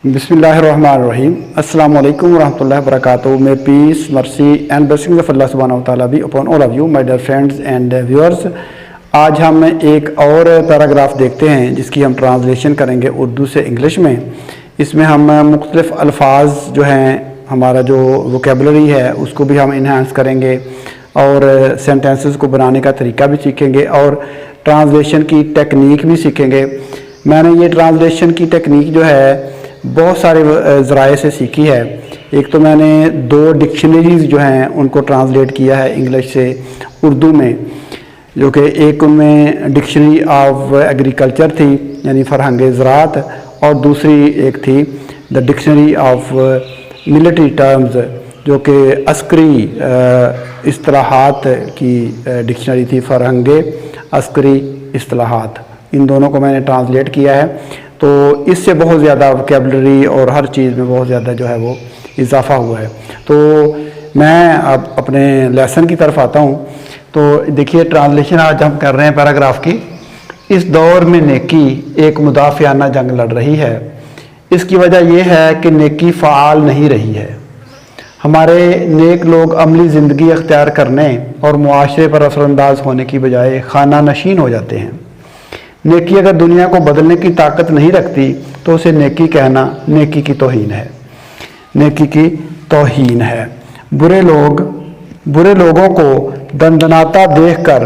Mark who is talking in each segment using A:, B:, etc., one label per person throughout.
A: बिस्मिल्लाहिर्रहमानिर्रहीम। अस्सलामुअलैकुम वरहमतुल्लाहि वबरकातुहू। May peace, mercy and blessings of Allah सुब्हानहू व तआला be upon all of you my dear friends and viewers. आज हम एक और पैराग्राफ देखते हैं जिसकी हम ट्रांसलेशन करेंगे उर्दू से इंग्लिश में। इसमें हम मुख्तलिफ अल्फाज जो हैं, हमारा जो वोकेबलरी है उसको भी हम इन्हांस करेंगे और सेंटेंसेस को बनाने का तरीका भी सीखेंगे और ट्रांसलेशन की टेक्निक भी सीखेंगे। मैंने ये ट्रांसलेशन की टेक्निक जो है बहुत सारे ज़राए से सीखी है। एक तो मैंने 2 डिक्शनरीज़ जो हैं उनको ट्रांसलेट किया है इंग्लिश से उर्दू में, जो कि एक उनमें डिक्शनरी ऑफ एग्रीकल्चर थी यानी फरहंग ज़राअत, और दूसरी एक थी the dictionary of military terms जो कि अस्करी इस्तिलाहात की डिक्शनरी थी, फरहंग अस्करी इस्तिलाहात। इन दोनों को मैंने ट्रांसलेट किया है, तो इससे बहुत ज़्यादा वोकेबलरी और हर चीज़ में बहुत ज़्यादा जो है वो इजाफ़ा हुआ है। तो मैं अब अपने लेसन की तरफ आता हूँ। तो देखिए, ट्रांसलेशन आज हम कर रहे हैं पैराग्राफ की। इस दौर में नेकी एक मुदाफ़ियाना जंग लड़ रही है। इसकी वजह यह है कि नेकी फ़ाल नहीं रही है। हमारे नेक लोग अमली ज़िंदगी अख्तियार करने और मुआशरे पर असरअंदाज होने की बजाय खाना नशीन हो जाते हैं। नेकी अगर दुनिया को बदलने की ताकत नहीं रखती तो उसे नेकी कहना नेकी की तौहीन है, नेकी की तौहीन है। बुरे लोगों को दंदनाता देखकर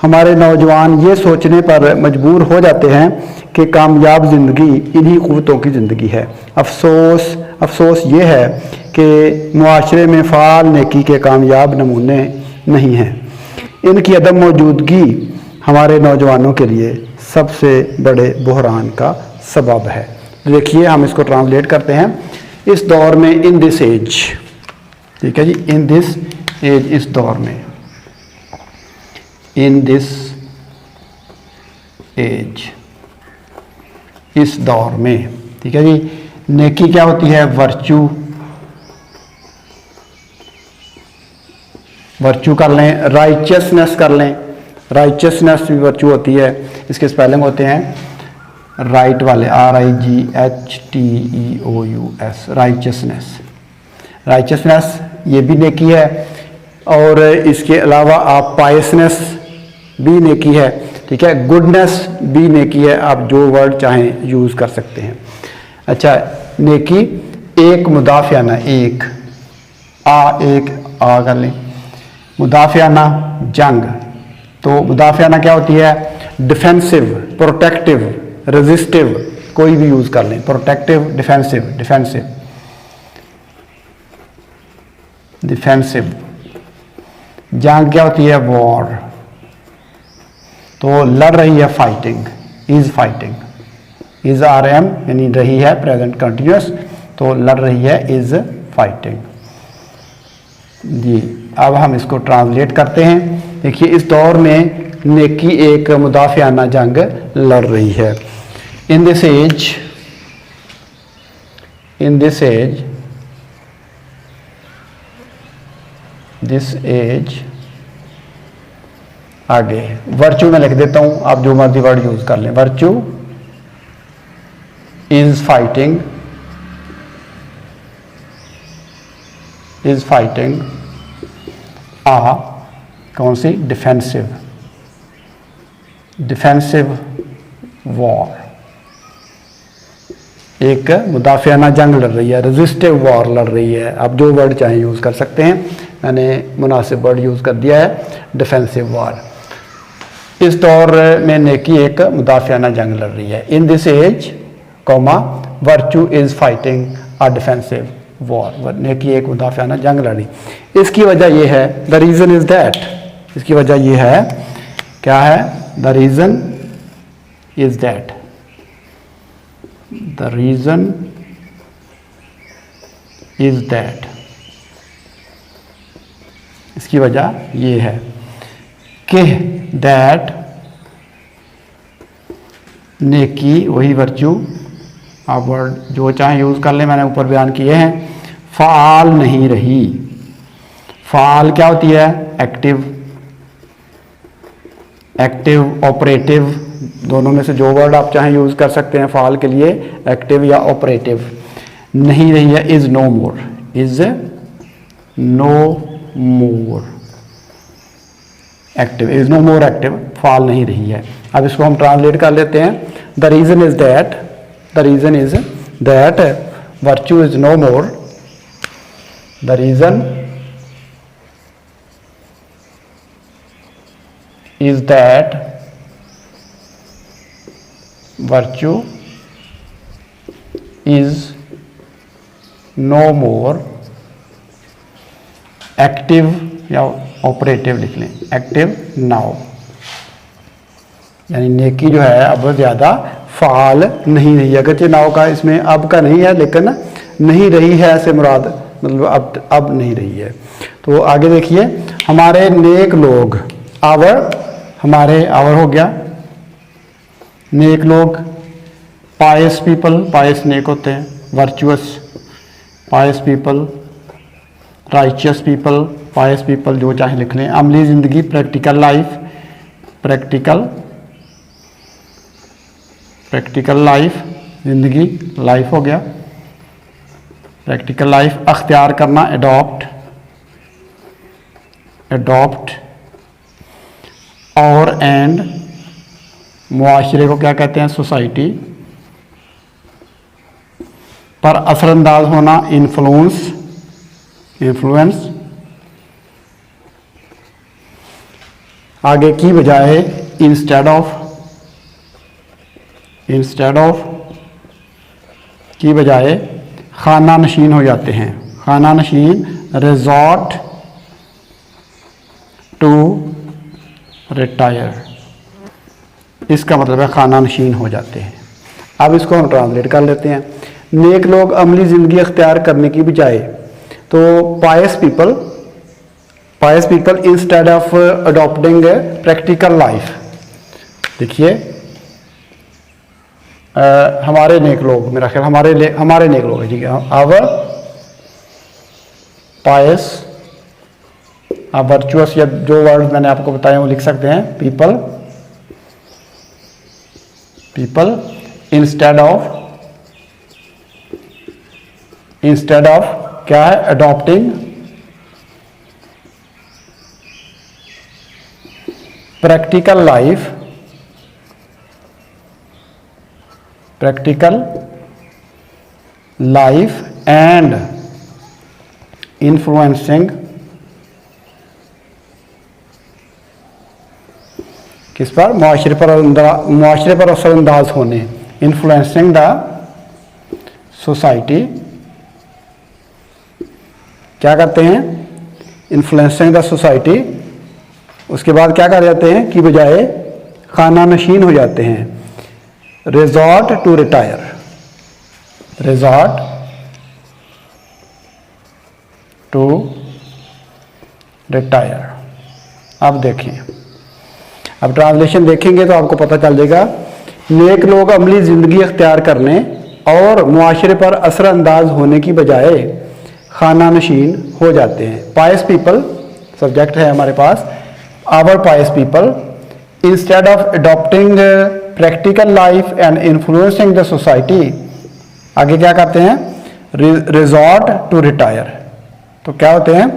A: हमारे नौजवान ये सोचने पर मजबूर हो जाते हैं कि कामयाब ज़िंदगी इन्हीं क़ुव्वतों की ज़िंदगी है। अफसोस ये है कि मुआशरे में फ़ाल नेकी के कामयाब नमूने नहीं हैं। इनकी अदम मौजूदगी हमारे नौजवानों के लिए सबसे बड़े बहरान का सबब है। देखिए, हम इसको ट्रांसलेट करते हैं। इस दौर में, इन दिस एज, ठीक है जी, इन दिस एज, इस दौर में, इन दिस एज, इस दौर में, ठीक है जी। नेकी क्या होती है? वर्चू। वर्चू कर लें, राइचियसनेस कर लें। राइचियसनेस भी वर्चू होती है। इसके स्पेलिंग होते हैं राइट वाले, RIGHTEOUS, राइचियसनेस। राइचियसनेस ये भी नेकी है, और इसके अलावा आप पायसनेस भी नेकी है, ठीक है। गुडनेस भी नेकी है, आप जो वर्ड चाहें यूज़ कर सकते हैं। अच्छा, नेकी एक मुदाफ़ियाना, एक आ कर लें। मुदाफ़ियाना जंग, तो मुदाफ़ियाना क्या होती है? डिफेंसिव, प्रोटेक्टिव, रेजिस्टिव, कोई भी यूज़ कर लें। Protective, defensive, defensive, defensive. जंग क्या होती है? वॉर। तो लड़ रही है, fighting, is fighting, is RM यानी रही है, प्रेजेंट कंटिन्यूस, तो लड़ रही है, इज फाइटिंग जी। अब हम इसको ट्रांसलेट करते हैं। देखिए, इस दौर में नेकी एक मुदाफ़ियाना जंग लड़ रही है। In this age, in this age, this age, आगे वर्चू में लिख देता हूं, आप जो मर्जी वर्ड यूज कर लें। Virtue is fighting, is fighting कौन सी? Defensive, defensive war. एक मुदाफ़ियाना जंग लड़ रही है, रेजिस्टिव वॉर लड़ रही है। आप जो वर्ड चाहें यूज़ कर सकते हैं, मैंने मुनासिब वर्ड यूज़ कर दिया है, डिफेंसिव वॉर। इस दौर में नेकी एक मुदाफ़ियाना जंग लड़ रही है। In this age, comma, virtue is fighting a defensive war. नेकी एक मुदाफ़ियाना जंग लड़ी। इसकी वजह यह है, द रीज़न इज़ दैट, इसकी वजह यह है, क्या है? The reason is that, the reason is that, इसकी वजह यह है कि दैट, नेकी वही वर्चू, आप वर्ड जो चाहें यूज़ कर लें, मैंने ऊपर बयान किए हैं। फ़ाल नहीं रही। फ़ाल क्या होती है? एक्टिव, एक्टिव, ऑपरेटिव, दोनों में से जो वर्ड आप चाहें यूज़ कर सकते हैं फ़ाल के लिए, एक्टिव या ऑपरेटिव। नहीं रही है is no more, is no more active, is no more active, फ़ाल नहीं रही है। अब इसको हम ट्रांसलेट कर लेते हैं। The reason is that virtue is no more, the reason is that virtue is no more active या ऑपरेटिव लिख लें, एक्टिव नाउ, यानी नेकी जो है अब ज़्यादा फ़ाल नहीं रही है। अगरचे नाव का इसमें अब का नहीं है, लेकिन नहीं रही है ऐसे मुराद मतलब अब नहीं रही है। तो आगे देखिए, हमारे नेक लोग, हमारे आवर हो गया, नेक लोग, पायस पीपल, पायस नेक होते हैं, वर्चुअस पायस पीपल, राइचियस पीपल, पायस पीपल, जो चाहे लिख लें। अमली ज़िंदगी, प्रैक्टिकल लाइफ, प्रैक्टिकल लाइफ, ज़िंदगी लाइफ हो गया, प्रैक्टिकल लाइफ। अख्तियार करना, एडॉप्ट और एंड मुआशरे को क्या कहते हैं, सोसाइटी। पर असरअंदाज होना, इन्फ्लुएंस। आगे की बजाय इंस्टेड ऑफ की बजाय खाना नशीन हो जाते हैं, खाना नशीन, रिजॉर्ट टू रिटायर, इसका मतलब है खाना नशीन हो जाते हैं। अब इसको हम ट्रांसलेट कर लेते हैं। नेक लोग अमली ज़िंदगी अख्तियार करने की बजाय, तो pious people instead of adopting practical life. देखिए हमारे नेक लोग, मेरा ख्याल हमारे नेक लोग है, ठीक है। आवर पायस, आप वर्चुअस या जो वर्ड मैंने आपको बताए वो लिख सकते हैं। पीपल इंस्टेड ऑफ क्या है, adopting practical life and influencing, किस पर, मुआशरे पर असरअंदाज होने, इन्फ्लुएंसिंग द सोसाइटी। क्या करते हैं, इन्फ्लुएंसिंग द सोसाइटी। उसके बाद क्या कर जाते हैं, की बजाय खाना नशीन हो जाते हैं, रिजॉर्ट टू रिटायर। अब देखें, अब ट्रांसलेशन देखेंगे तो आपको पता चल जाएगा। नेक लोग अमली ज़िंदगी अख्तियार करने और मुआशरे पर असरअंदाज होने की बजाय खाना नशीन हो जाते हैं। पायस पीपल सब्जेक्ट है हमारे पास, our pious people instead of adopting practical life and influencing the society, आगे क्या करते हैं, रिजॉर्ट टू रिटायर। तो क्या होते हैं,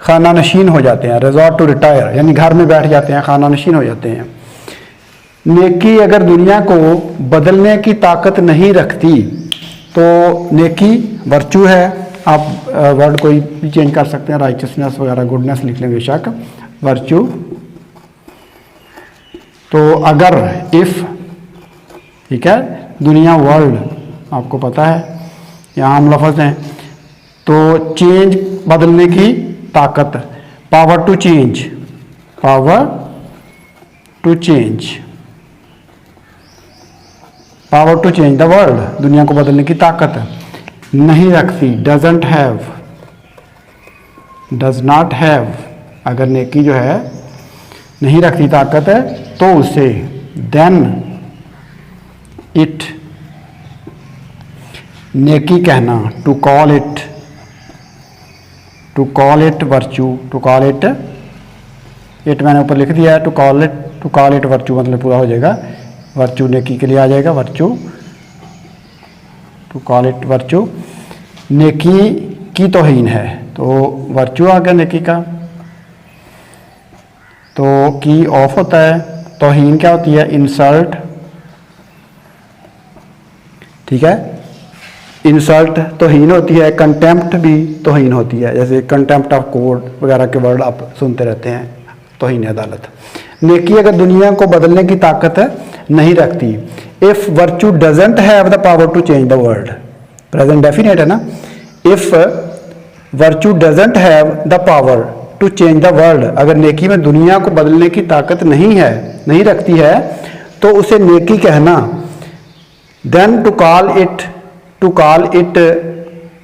A: खाना नशीन हो जाते हैं, रिजॉर्ट टू रिटायर, यानी घर में बैठ जाते हैं, खाना नशीन हो जाते हैं। नेकी अगर दुनिया को बदलने की ताकत नहीं रखती तो नेकी वर्चू है, आप वर्ड कोई भी चेंज कर सकते हैं, राइचसनेस वगैरह, गुडनेस लिख लेंगे बेशक, वर्चू। तो अगर इफ़, ठीक है, दुनिया वर्ल्ड आपको पता है यहाँ हम लफ्ज़ हैं, तो चेंज बदलने की ताकत, power to change the world, दुनिया को बदलने की ताकत नहीं रखती, डज नॉट हैव, अगर नेकी जो है नहीं रखती ताकत है तो उसे, देन इट, नेकी कहना, to call it virtue, to call it मैंने ऊपर लिख दिया है, टू कॉल इट वर्चू मतलब पूरा हो जाएगा, वर्चू नेकी के लिए आ जाएगा, virtue, to call it virtue. नेकी की तौहीन है, तो वर्चू आ गया नेकी का। तो की ऑफ होता है, तौहीन क्या होती है? इंसल्ट, ठीक है, इंसल्ट तौहीन होती है, कंटेम्प्ट भी तौहीन होती है, जैसे कंटेम्प्ट ऑफ कोर्ट वगैरह के वर्ड आप सुनते रहते हैं, तौहीन अदालत। नेकी अगर दुनिया को बदलने की ताकत नहीं रखती, if virtue doesn't have the power to change the world, present definite है ना, if virtue doesn't have the power to change the world, अगर नेकी में दुनिया को बदलने की ताकत नहीं है, नहीं रखती है, तो उसे नेकी कहना, then to call it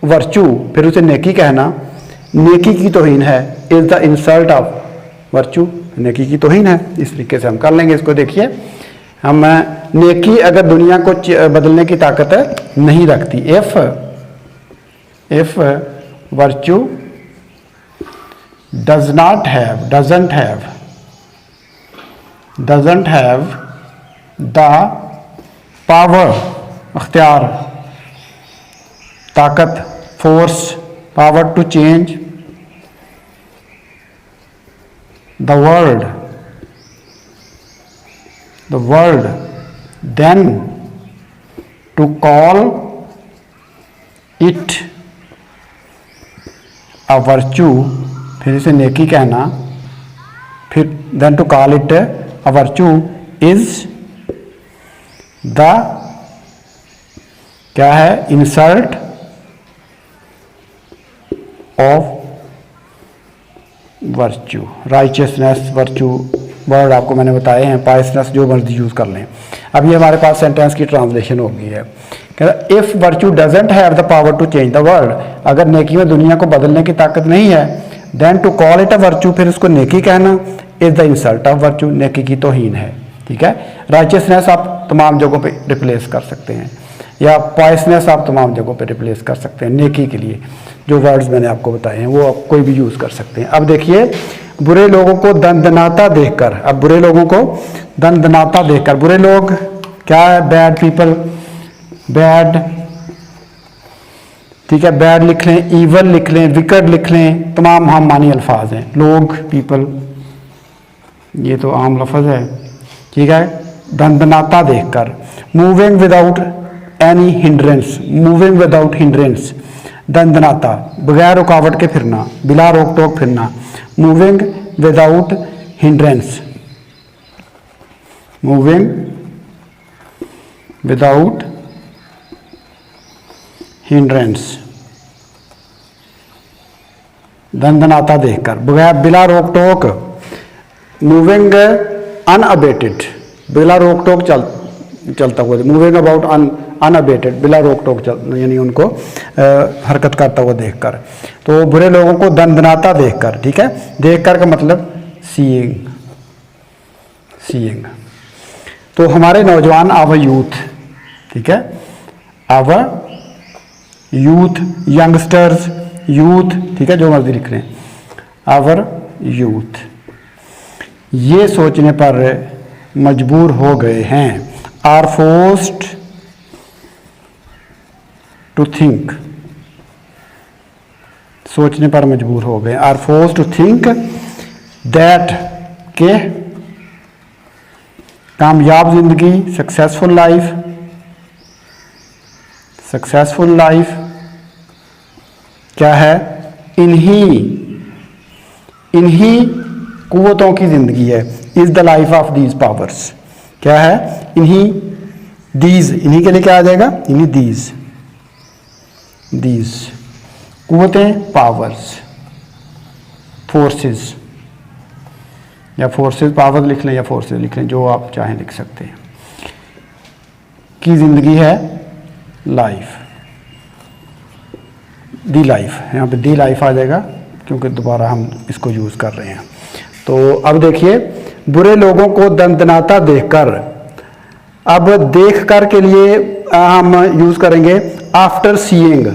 A: virtue, फिर उसे नेकी कहना नेकी की तौहीन है, is the insult of virtue, नेकी की तौहीन है। इस तरीके से हम कर लेंगे इसको। देखिए, हम नेकी अगर दुनिया को बदलने की ताकत नहीं रखती, if virtue doesn't have the power, अख्तियार, ताकत, force, power to change the world, then to call it a virtue, फिर इसे नेकी कहना, फिर then to call it a virtue is the क्या है? Insult of virtue. Righteousness, virtue word आपको मैंने बताए हैं, पायसनेस जो मर्जी यूज़ कर लें। अब ये हमारे पास सेंटेंस की ट्रांसलेशन हो गई है। कहता if virtue doesn't have the power to change the world, अगर नेकी में दुनिया को बदलने की ताकत नहीं है, then to call it a virtue, फिर उसको नेकी कहना, is the insult of virtue, नेकी की तौहीन है। ठीक है, राइचियसनेस आप तमाम जगहों पे रिप्लेस कर सकते हैं, या पायसनेस आप तमाम जगहों पे रिप्लेस कर सकते हैं। नेकी के लिए जो वर्ड्स मैंने आपको बताए हैं वो आप कोई भी यूज़ कर सकते हैं। अब देखिए, बुरे लोगों को दंदनाता देखकर, अब बुरे लोगों को दंदनाता देखकर, बुरे लोग क्या है? बैड पीपल, बैड, ठीक है, बैड लिख लें, ईवल लिख लें, विकेड लिख लें, तमाम हम मानी अल्फाज हैं। लोग, पीपल, ये तो आम लफ्ज़ है। ठीक है, दंदनाता देखकर, moving without any hindrance, moving without hindrance, दंदनाता, बगैर रुकावट के फिरना, बिला रोक टोक फिरना, moving without hindrance, moving without hindrance, दंदनाता देखकर, बगैर, बिला रोक टोक, मूविंग अनअबेटेड, बिला रोक टोक चलता हुआ, मूविंग अबाउट अनअबेटेड, बिला रोक टोक यानी उनको हरकत करता हुआ देखकर। तो बुरे लोगों को दंदनाता देखकर, ठीक है, देखकर का मतलब सीइंग, सीइंग। तो हमारे नौजवान, आवर यूथ, ठीक है, आवर यूथ, यंगस्टर्स, यूथ, ठीक है, जो मर्जी लिख रहे हैं, आवर यूथ, ये सोचने पर मजबूर हो गए हैं, आर फोर्स्ड टू थिंक, सोचने पर मजबूर हो गए, are forced to think that, के कामयाब जिंदगी, सक्सेसफुल लाइफ, सक्सेसफुल लाइफ क्या है? इन्हीं कुव्वतों की जिंदगी है, is the life of these powers, क्या है? इन्हीं, दीज, इन्हीं के लिए क्या आ जाएगा? इन्हीं, दीज कुव्वतें, पावर्स, फोर्सेस, या फोर्सेस, पावर लिख लें या फोर्सेस लिख लें, जो आप चाहें लिख सकते हैं, की जिंदगी है लाइफ, दी लाइफ, यहाँ पे दी लाइफ आ जाएगा क्योंकि दोबारा हम इसको यूज़ कर रहे हैं। तो अब देखिए, बुरे लोगों को दंदनाता देखकर, अब देख कर के लिए हम यूज़ करेंगे आफ्टर सीइंग,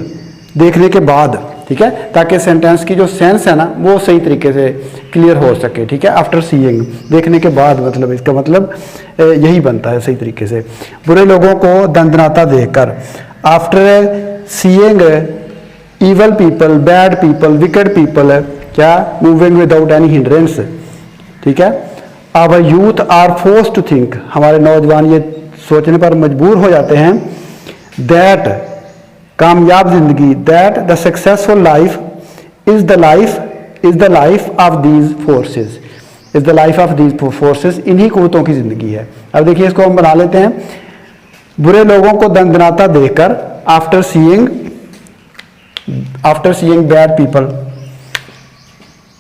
A: देखने के बाद, ठीक है, ताकि सेंटेंस की जो सेंस है ना वो सही तरीके से क्लियर हो सके। ठीक है, आफ्टर सीइंग, देखने के बाद, मतलब इसका मतलब यही बनता है सही तरीके से। बुरे लोगों को दंदनाता देखकर, after seeing evil people, bad people, wicked people, क्या, मूविंग विदाउट एनी हिंड्रेंस। ठीक है, our youth are force to think, हमारे नौजवान ये सोचने पर मजबूर हो जाते हैं, दैट, कामयाब जिंदगी, that the successful life is the life of these forces, is the life of these forces, इन्हीं कुव्वतों की जिंदगी है। अब देखिए इसको हम बना लेते हैं, बुरे लोगों को दंदनाता देखकर, आफ्टर सीइंग बैड पीपल,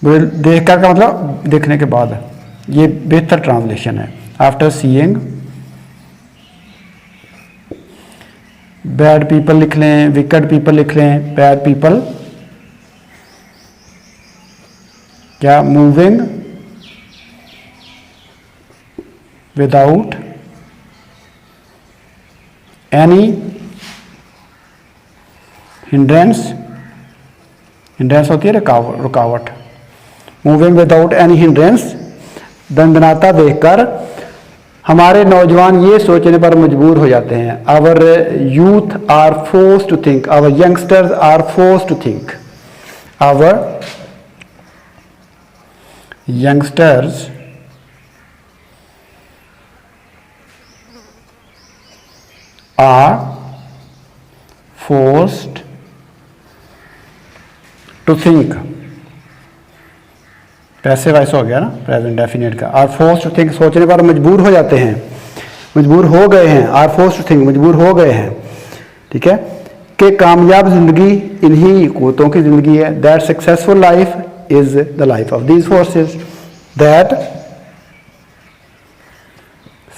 A: बुरे देखकर का मतलब देखने के बाद, ये बेहतर ट्रांसलेशन है। आफ्टर सीइंग बैड पीपल लिख लें, विकेड पीपल लिख लें, बैड पीपल, क्या, moving without any hindrance, hindrance होती है रुकावट, मूविंग विदाउट एनी हिंड्रेंस, दंदनाता देखकर हमारे नौजवान ये सोचने पर मजबूर हो जाते हैं, our youth are force to think, our youngsters are force to think, our youngsters are forced to think, पैसे वाइस हो गया ना प्रेजेंट डेफिनेट का, आर फोर्स टू थिंक, सोचने पर मजबूर हो जाते हैं, मजबूर हो गए हैं, आर फोर्स टू थिंक, मजबूर हो गए हैं। ठीक है, कि कामयाब जिंदगी इन्हीं कुव्वतों की जिंदगी है, that successful life is the life of these forces, that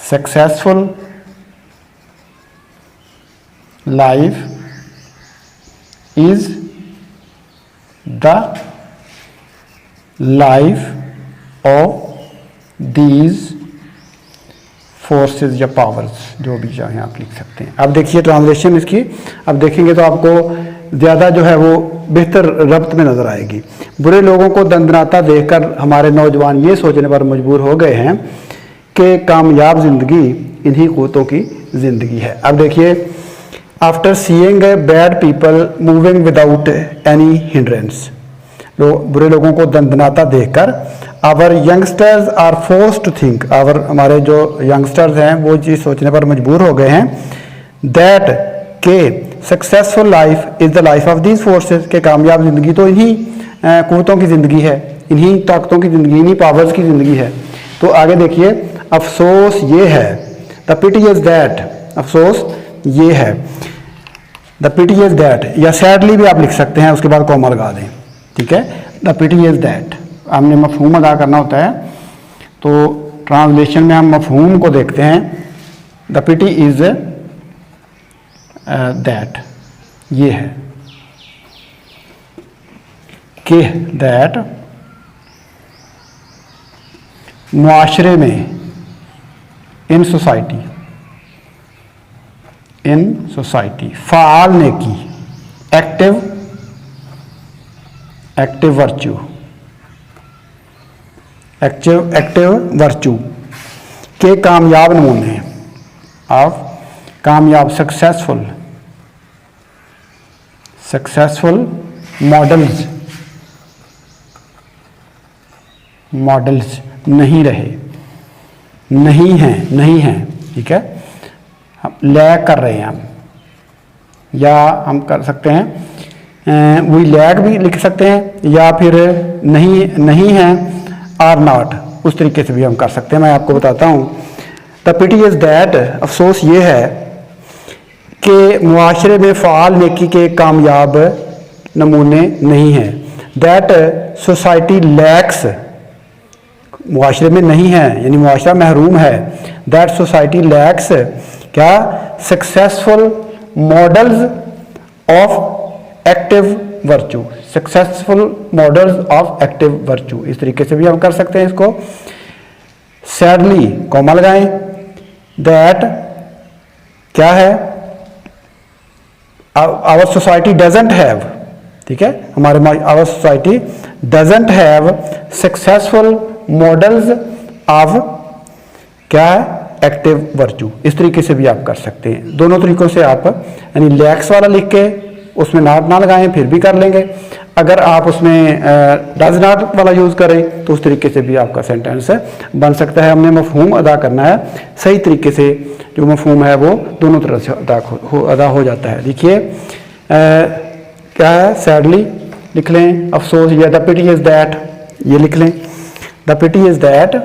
A: successful life is the life of these forces या पावर्स, जो भी चाहें आप लिख सकते हैं। अब देखिए ट्रांसलेशन इसकी, अब देखेंगे तो आपको ज़्यादा जो है वो बेहतर रब्त में नज़र आएगी। बुरे लोगों को दंदनाता देखकर हमारे नौजवान ये सोचने पर मजबूर हो गए हैं कि कामयाब जिंदगी इन्हीं कुव्वतों की जिंदगी है। अब देखिए, after seeing bad people moving without any hindrance, बुरे लोगों को दंदनाता देखकर, our youngsters are force to think, our हमारे जो यंगस्टर्स हैं वो चीज़ सोचने पर मजबूर हो गए हैं, दैट के successful life is the life of these forces, के कामयाब जिंदगी तो इन्हीं कुव्वतों की ज़िंदगी है, इन्हीं ताकतों की ज़िंदगी, इन्हीं पावर्स की ज़िंदगी है। तो आगे देखिए, अफसोस ये है, द पिटी इज दैट, अफसोस ये है, द पिटी इज दैट, या सैडली भी आप लिख सकते हैं, उसके बाद कॉमा लगा दें। ठीक है, द पिटी इज दैट, हमने मफहूम अदा करना होता है, तो ट्रांसलेशन में हम मफहूम को देखते हैं, द पिटी इज दैट, ये है कि दैट मुआशरे में, इन सोसाइटी, फ़ाल नेकी, एक्टिव वर्चू के कामयाब नमूने, ऑफ कामयाब, सक्सेसफुल मॉडल्स नहीं रहे, नहीं हैं। ठीक है, हम लैग कर रहे हैं हम, या हम कर सकते हैं वी लैग भी लिख सकते हैं, या फिर नहीं है, आर नॉट, उस तरीके से भी हम कर सकते हैं। मैं आपको बताता हूँ, द पिटी इज़ दैट, अफसोस ये है कि मुआशरे में फ़ाल नेकी के कामयाब नमूने नहीं हैं, दैट सोसाइटी लैक्स, मुआशरे में नहीं है यानी मुआशरा महरूम है, दैट सोसाइटी लैक्स क्या, successful models of active virtue, successful models of active virtue, इस तरीके से भी हम कर सकते हैं इसको। सैडली कॉमा लगाएं, दैट क्या है, आवर सोसाइटी डजंट हैव, ठीक है, हमारे our society doesn't have successful models of क्या है, एक्टिव वर्चू। इस तरीके से भी आप कर सकते हैं, दोनों तरीकों से आप, यानी लैक्स वाला लिख के उसमें नॉट ना लगाएं फिर भी कर लेंगे। अगर आप उसमें डज नॉट वाला यूज़ करें तो उस तरीके से भी आपका सेंटेंस बन सकता है। हमने मफहूम अदा करना है सही तरीके से, जो मफहूम है वो दोनों तरह से अदा हो जाता है। देखिए क्या है, सैडली लिख लें, अफसोस, या द पिटी इज़ दैट, ये लिख लें, the pity is that,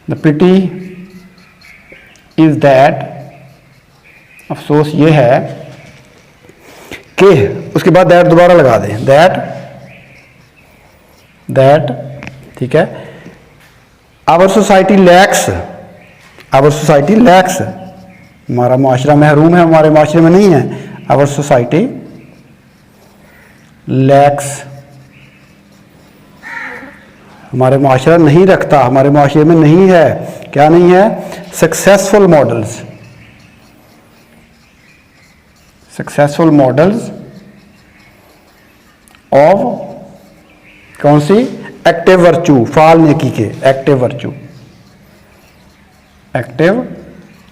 A: the pity is that, अफसोस ये है कि, उसके बाद दैट दोबारा लगा दें, दैट, ठीक है। आवर सोसाइटी लैक्स, हमारा माशरा महरूम है, हमारे माशरे में नहीं है। आवर सोसाइटी लैक्स, हमारे माशरा नहीं रखता, हमारे माशरे में नहीं है, क्या नहीं है, successful models, successful models of कौन सी, एक्टिव वर्चू, फाल नेकी के, एक्टिव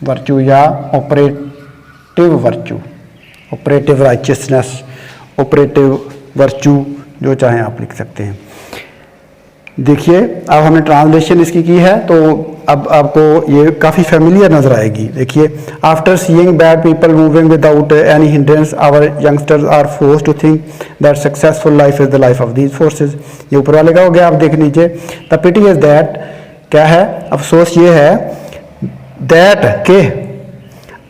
A: वर्चू या operative virtue, operative righteousness, operative virtue, जो चाहें आप लिख सकते हैं। देखिए अब हमने ट्रांसलेशन इसकी की है, तो अब आपको ये काफ़ी फेमिलियर नज़र आएगी। देखिए, after seeing bad people moving without any hindrance our youngsters are force to think that successful life is the life of these forces. ये ऊपर वाले का हो गया, आप देख लीजिए। द पिटी इज़ दैट, क्या है, अफसोस ये है, दैट के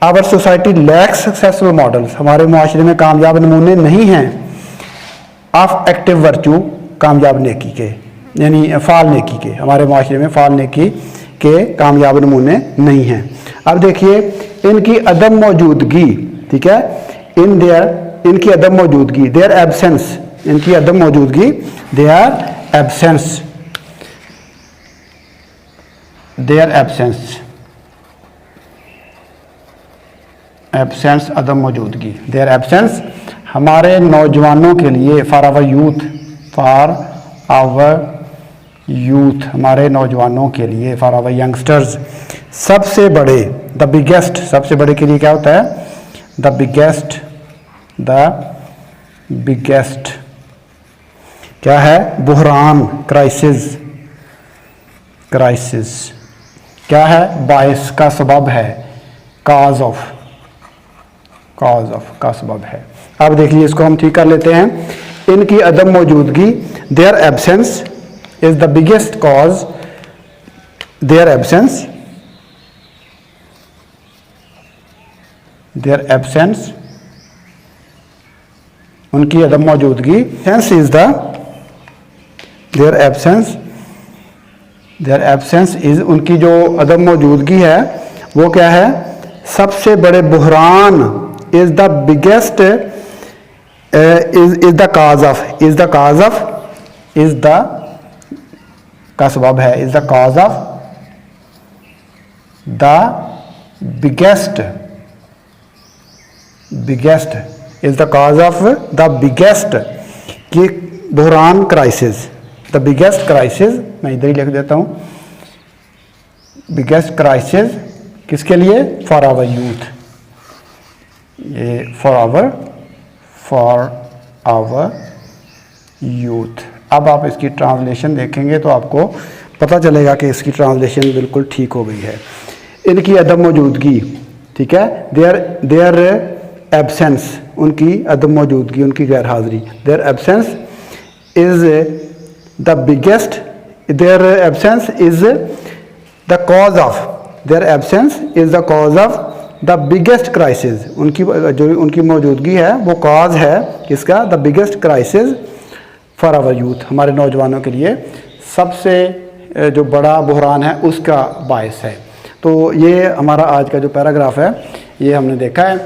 A: our society lacks successful models, हमारे माशरे में कामयाब नमूने नहीं हैं, ऑफ एक्टिव वर्चू, कामयाब नेकी के, यानी फाल नेकी के, हमारे माशरे में फाल नेकी के कामयाब नमूने नहीं हैं। अब देखिए इनकी अदम मौजूदगी, ठीक है, इनकी अदम मौजूदगी, देयर एब्सेंस, इनकी अदम मौजूदगी, देयर एब्सेंस, एब्सेंस अदम मौजूदगी, देयर एब्सेंस हमारे नौजवानों के लिए, फॉर आवर यूथ, हमारे नौजवानों के लिए, फॉर आवर यंगस्टर्स, सबसे बड़े, द बिगेस्ट, सबसे बड़े के लिए क्या होता है, द बिगेस्ट क्या है, बुहरान, क्राइसिस, क्या है, बायस का सबब है, काज ऑफ का सबब है। अब देखिए इसको हम ठीक कर लेते हैं। इनकी अदम मौजूदगी, there absence is the biggest cause, their absence उनकी अदम मौजूदगी, hence is their absence is उनकी जो अदम मौजूदगी है वो क्या है, सबसे बड़े बुहरान, is the biggest is the का सबब है, is the cause of the biggest is the cause of the biggest की बुहरान क्राइसिस, द बिगेस्ट क्राइसिस, मैं इधर ही लिख देता हूं, बिगेस्ट क्राइसिस किसके लिए, फॉर आवर यूथ, ये फॉर आवर यूथ। अब आप इसकी ट्रांसलेशन देखेंगे तो आपको पता चलेगा कि इसकी ट्रांसलेशन बिल्कुल ठीक हो गई है। इनकी अदम मौजूदगी, ठीक है, देयर एब्सेंस, उनकी अदम मौजूदगी, उनकी गैर हाजिरी, their absence is the biggest, their absence is the cause of the biggest crisis, उनकी जो उनकी मौजूदगी है वो कॉज है किसका, the biggest crisis for our youth, हमारे नौजवानों के लिए सबसे जो बड़ा बुहरान है उसका बायस है। तो ये हमारा आज का जो पैराग्राफ है ये हमने देखा है।